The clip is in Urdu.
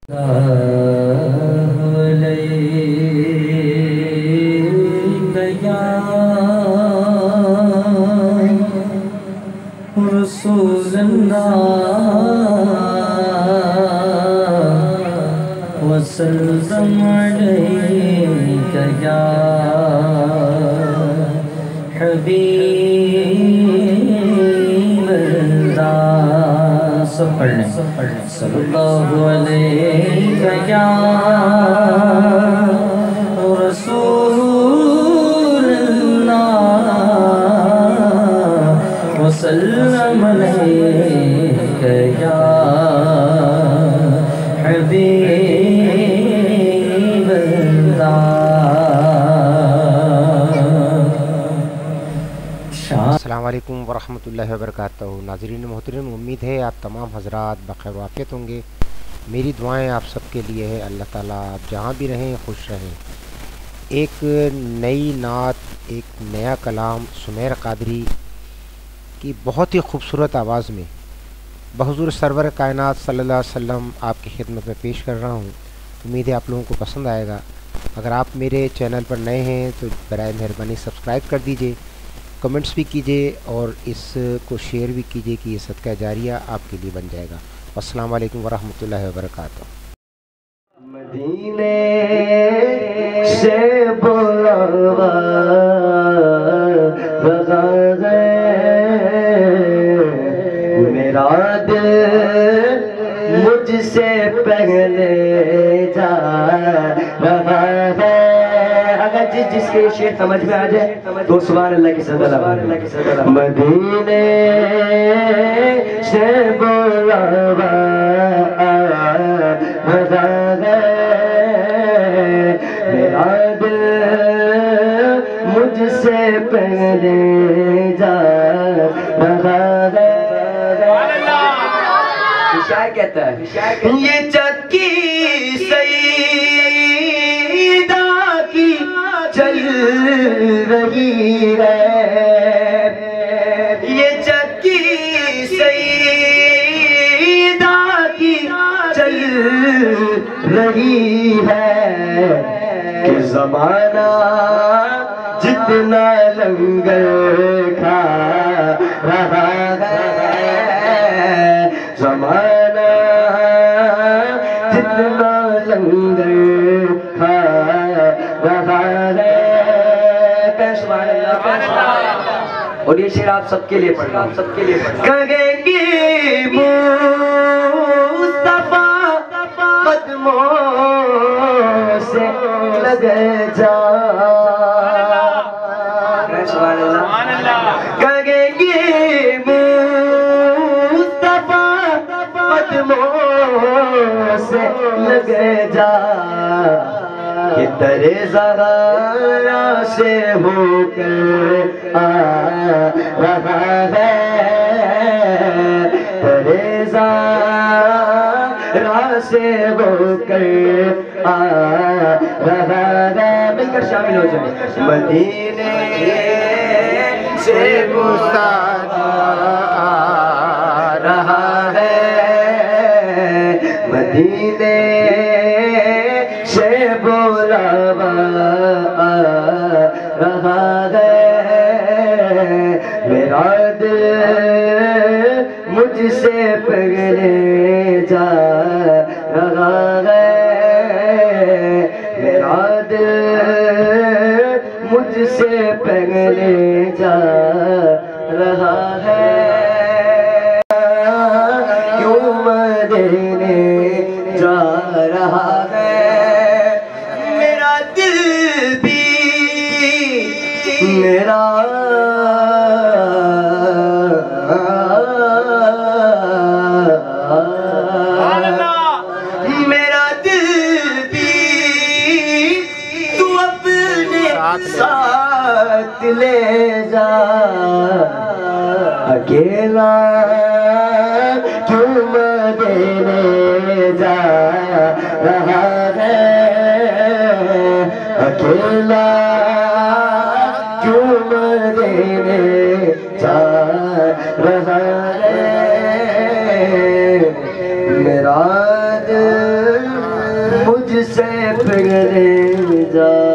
رسول اللہ وسلم علیک یا حبیب اللہ سب پڑھنے صلی اللہ علیہ یا رسول اللہ وسلم علیک یا حبیب السلام علیکم ورحمۃ اللہ وبرکاتہ۔ ناظرین محترم، امید ہے آپ تمام حضرات بخیر وافیت ہوں گے۔ میری دعائیں آپ سب کے لیے ہے، اللہ تعالیٰ آپ جہاں بھی رہیں خوش رہیں۔ ایک نئی نعت، ایک نیا کلام سمیر قادری کی بہت ہی خوبصورت آواز میں بحضور سرور کائنات صلی اللہ علیہ وسلم آپ کی خدمت میں پیش کر رہا ہوں۔ امید ہے آپ لوگوں کو پسند آئے گا۔ اگر آپ میرے چینل پر نئے ہیں تو برائے مہربانی سبسکرائب کر دیجئے، کمنٹس بھی کیجئے اور اس کو شیئر بھی کیجئے کہ یہ صدقہ جاریہ آپ کے لیے بن جائے گا۔ السلام علیکم ورحمۃ اللہ وبرکاتہ۔ مدینے سے بلاوا رہا ہے میرا دل مجھ سے پہلے جا رہا ہے۔ اگر جس کے شعر سمجھ میں آ جائے تو سبحان اللہ کی صدا۔ مدینے سے بلاوا رہا ہے میرا دل مجھ سے پہلے جا رہا ہے۔ شاعر کہتا ہے یہ چکی سیدہ کی چل رہی ہے، یہ چکی سیدہ کی چل رہی ہے کہ زمانہ جتنا لنگر کھا رہا ہے، زمانہ جتنا لنگر کھا رہا ہے۔ سبحان اللہ۔ اور یہ شعر آپ سب کے لیے پڑھنا، آپ سب کے لیے پڑھنا۔ کہیں گے مصطفیٰ قدموں سے لگ جا، سبحان اللہ۔ کہیں گے مصطفیٰ قدموں سے لگ جا کہ ترے زہرا سے ہو کر آ رہا ہے، ترے زہرا سے ہو کر آ رہا ہے۔ مل کر شامل ہو جائیں۔ مدینے سے مصطفیٰ آ رہا ہے، مدینے سے بلاوا رہا ہے میرا دل مجھ سے پہلے جا رہا ہے، میرا دل مجھ سے پہلے جا رہا ہے۔ کیوں مدینے جا رہا ہے میرا دل بھی، میرا میرا دل بھی تو اپنے ساتھ لے جا، اکیلا کیوں مدینے جا رہا ہے، اکیلا کیوں مدینے جا رہا ہے، میرا دل مجھ سے پھر لے جا